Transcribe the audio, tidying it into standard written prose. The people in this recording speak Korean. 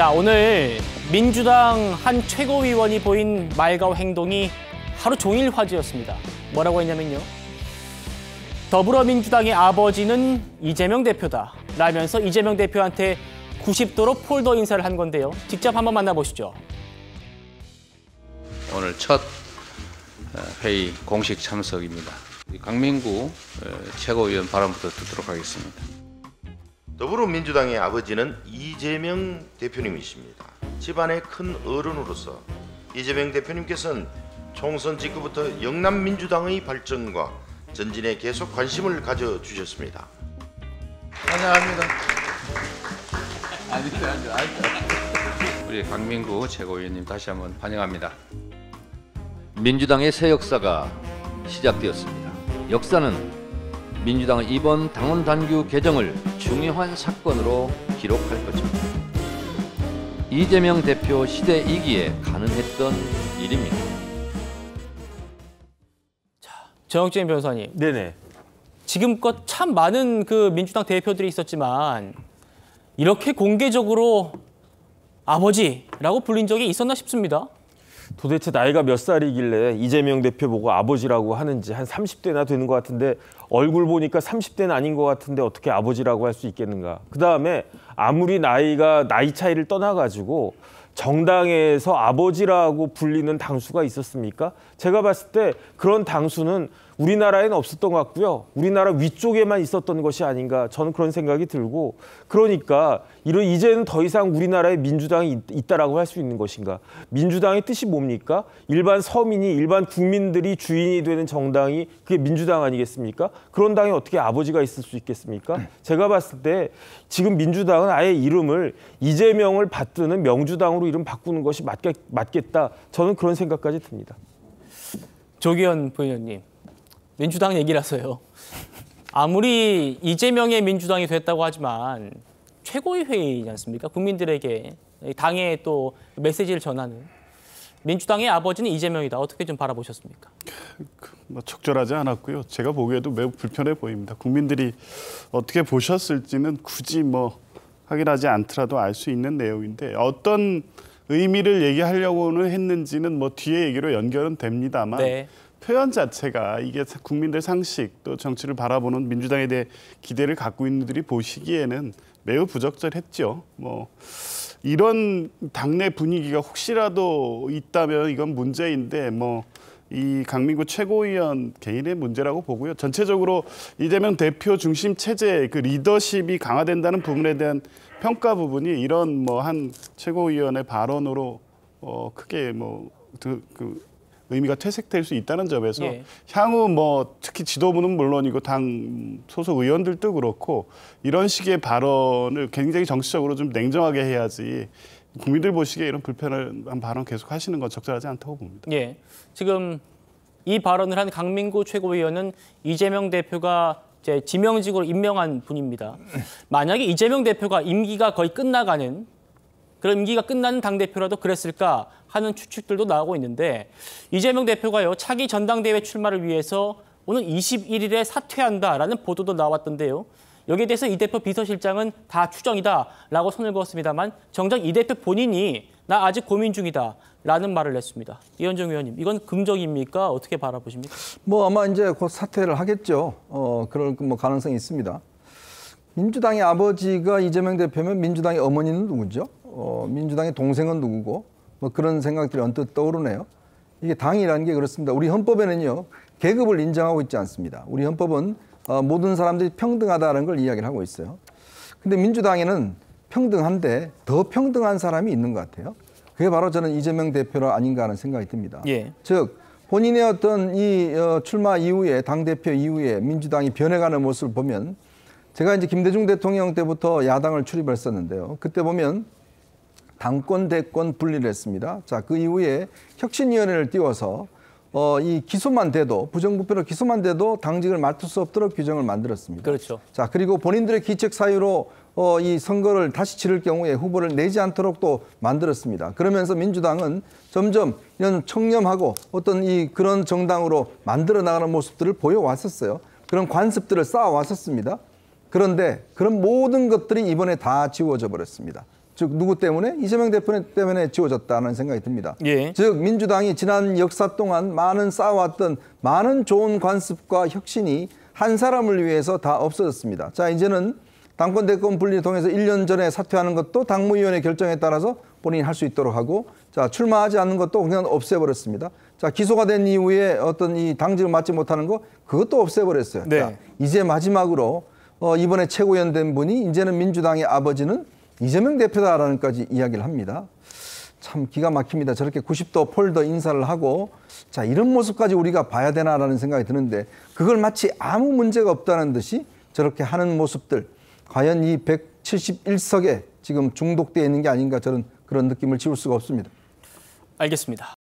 자, 오늘 민주당 한 최고위원이 보인 말과 행동이 하루 종일 화제였습니다. 뭐라고 했냐면요. 더불어민주당의 아버지는 이재명 대표다 라면서 이재명 대표한테 90도로 폴더 인사를 한 건데요. 직접 한번 만나보시죠. 오늘 첫 회의 공식 참석입니다. 강민구 최고위원 발언부터 듣도록 하겠습니다. 더불어민주당의 아버지는 이재명 대표님이십니다. 집안의 큰 어른으로서 이재명 대표님께서는 총선 직후부터 영남민주당의 발전과 전진에 계속 관심을 가져주셨습니다. 환영합니다. 우리 강민구 최고위원님 다시 한번 환영합니다. 민주당의 새 역사가 시작되었습니다. 역사는 민주당의 이번 당원 당규 개정을 중요한 사건으로 기록할 것입니다. 이재명 대표 시대 이기에 가능했던 일입니다. 자, 정영진 변호사님. 네네. 지금껏 참 많은 그 민주당 대표들이 있었지만 이렇게 공개적으로 아버지라고 불린 적이 있었나 싶습니다. 도대체 나이가 몇 살이길래 이재명 대표 보고 아버지라고 하는지. 한 30대나 되는 것 같은데 얼굴 보니까 30대는 아닌 것 같은데 어떻게 아버지라고 할 수 있겠는가. 그다음에 아무리 나이 차이를 떠나가지고 정당에서 아버지라고 불리는 당수가 있었습니까? 제가 봤을 때 그런 당수는 우리나라에는 없었던 것 같고요. 우리나라 위쪽에만 있었던 것이 아닌가, 저는 그런 생각이 들고, 그러니까 이제는 더 이상 우리나라에 민주당이 있다라고 할 수 있는 것인가. 민주당의 뜻이 뭡니까? 일반 서민이, 일반 국민들이 주인이 되는 정당이 그게 민주당 아니겠습니까? 그런 당에 어떻게 아버지가 있을 수 있겠습니까? 제가 봤을 때 지금 민주당은 아예 이름을 이재명을 받드는 명주당으로 이름 바꾸는 것이 맞겠다. 저는 그런 생각까지 듭니다. 조기현 부의원님. 민주당 얘기라서요. 아무리 이재명의 민주당이 됐다고 하지만 최고위 회의이지 않습니까? 국민들에게 당에 또 메시지를 전하는. 민주당의 아버지는 이재명이다. 어떻게 좀 바라보셨습니까? 뭐 적절하지 않았고요. 제가 보기에도 매우 불편해 보입니다. 국민들이 어떻게 보셨을지는 굳이 뭐 확인하지 않더라도 알 수 있는 내용인데, 어떤 의미를 얘기하려고는 했는지는 뭐 뒤에 얘기로 연결은 됩니다만, 네. 표현 자체가 이게 국민들 상식 또 정치를 바라보는 민주당에 대해 기대를 갖고 있는 분들이 보시기에는 매우 부적절했죠. 뭐 이런 당내 분위기가 혹시라도 있다면 이건 문제인데, 뭐 이 강민구 최고위원 개인의 문제라고 보고요. 전체적으로 이재명 대표 중심 체제 그 리더십이 강화된다는 부분에 대한 평가 부분이 이런 뭐 한 최고위원의 발언으로 크게 뭐 의미가 퇴색될 수 있다는 점에서, 예. 향후 뭐 특히 지도부는 물론이고 당 소속 의원들도 그렇고 이런 식의 발언을 굉장히 정치적으로 좀 냉정하게 해야지, 국민들 보시기에 이런 불편한 발언 계속 하시는 건 적절하지 않다고 봅니다. 예, 지금 이 발언을 한 강민구 최고위원은 이재명 대표가 이제 지명직으로 임명한 분입니다. 만약에 이재명 대표가 임기가 거의 끝나가는, 그런 임기가 끝나는 당대표라도 그랬을까 하는 추측들도 나오고 있는데, 이재명 대표가요, 차기 전당대회 출마를 위해서 오늘 21일에 사퇴한다라는 보도도 나왔던데요. 여기에 대해서 이 대표 비서실장은 다 추정이다라고 손을 그었습니다만, 정작 이 대표 본인이 나 아직 고민 중이다라는 말을 냈습니다. 이현정 의원님, 이건 긍정입니까? 어떻게 바라보십니까? 뭐 아마 이제 곧 사퇴를 하겠죠. 그럴 뭐 가능성이 있습니다. 민주당의 아버지가 이재명 대표면 민주당의 어머니는 누구죠? 민주당의 동생은 누구고? 뭐 그런 생각들이 언뜻 떠오르네요. 이게 당이라는 게 그렇습니다. 우리 헌법에는요, 계급을 인정하고 있지 않습니다. 우리 헌법은 모든 사람들이 평등하다는 걸 이야기를 하고 있어요. 근데 민주당에는 평등한데 더 평등한 사람이 있는 것 같아요. 그게 바로 저는 이재명 대표라 아닌가 하는 생각이 듭니다. 예. 즉 본인의 어떤 이 출마 이후에, 당대표 이후에 민주당이 변해가는 모습을 보면, 제가 이제 김대중 대통령 때부터 야당을 출입했었는데요. 그때 보면 당권, 대권 분리를 했습니다. 자, 그 이후에 혁신위원회를 띄워서 이 기소만 돼도, 부정부패로 기소만 돼도 당직을 맡을 수 없도록 규정을 만들었습니다. 그렇죠. 자, 그리고 본인들의 기책 사유로 이 선거를 다시 치를 경우에 후보를 내지 않도록 또 만들었습니다. 그러면서 민주당은 점점 이런 청렴하고 어떤 그런 정당으로 만들어 나가는 모습들을 보여왔었어요. 그런 관습들을 쌓아왔었습니다. 그런데 그런 모든 것들이 이번에 다 지워져 버렸습니다. 즉 누구 때문에? 이재명 대표 때문에 지워졌다는 생각이 듭니다. 예. 즉 민주당이 지난 역사 동안 많은 쌓아왔던 많은 좋은 관습과 혁신이 한 사람을 위해서 다 없어졌습니다. 자, 이제는 당권 대권 분리를 통해서 1년 전에 사퇴하는 것도 당무위원회 결정에 따라서 본인이 할 수 있도록 하고, 자, 출마하지 않는 것도 그냥 없애버렸습니다. 자, 기소가 된 이후에 어떤 이 당직을 맡지 못하는 거, 그것도 없애버렸어요. 네. 자, 이제 마지막으로 이번에 최고위원 된 분이 이제는 민주당의 아버지는 이재명 대표다라는까지 이야기를 합니다. 참 기가 막힙니다. 저렇게 90도 폴더 인사를 하고, 자, 이런 모습까지 우리가 봐야 되나라는 생각이 드는데, 그걸 마치 아무 문제가 없다는 듯이 저렇게 하는 모습들, 과연 이 171석에 지금 중독되어 있는 게 아닌가, 저는 그런 느낌을 지울 수가 없습니다. 알겠습니다.